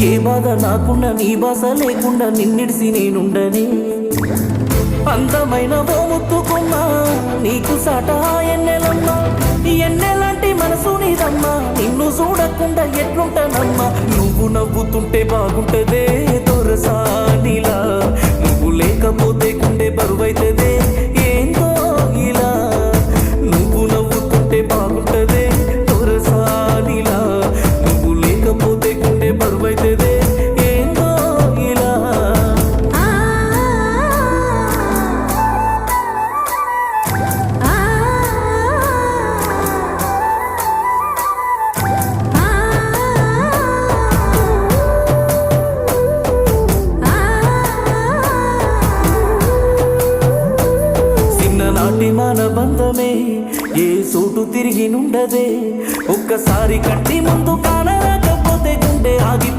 ఏ బాధ నాకున్నా నీ బాస లేకుండా నిన్నిడిసి నేనుండని అందమైన ఓ ముత్తుకున్నా నీకు సాట ఎన్నెలమ్మా ఎన్నెలాంటి మనసు నీదమ్మా నిన్ను చూడకుండా ఎట్లుంటానమ్మా నువ్వు నవ్వుతుంటే బాగుంటదే దొరసానిలా నువ్వు లేకపోతే గుండె బరువైతదే ఏందో ఇలా నువ్వు నవ్వుతుంటే బాగుంటదే దొరసానిలా నువ్వు లేకపోతే గుండె బరువైతదే ఏందో ఇలా చిన్ననాటి మన బంధమే ఏ సూటు తిరిగి నుండదే ఒక్కసారి కంటి ముందు కానరాకపోతే గుండె ఆగి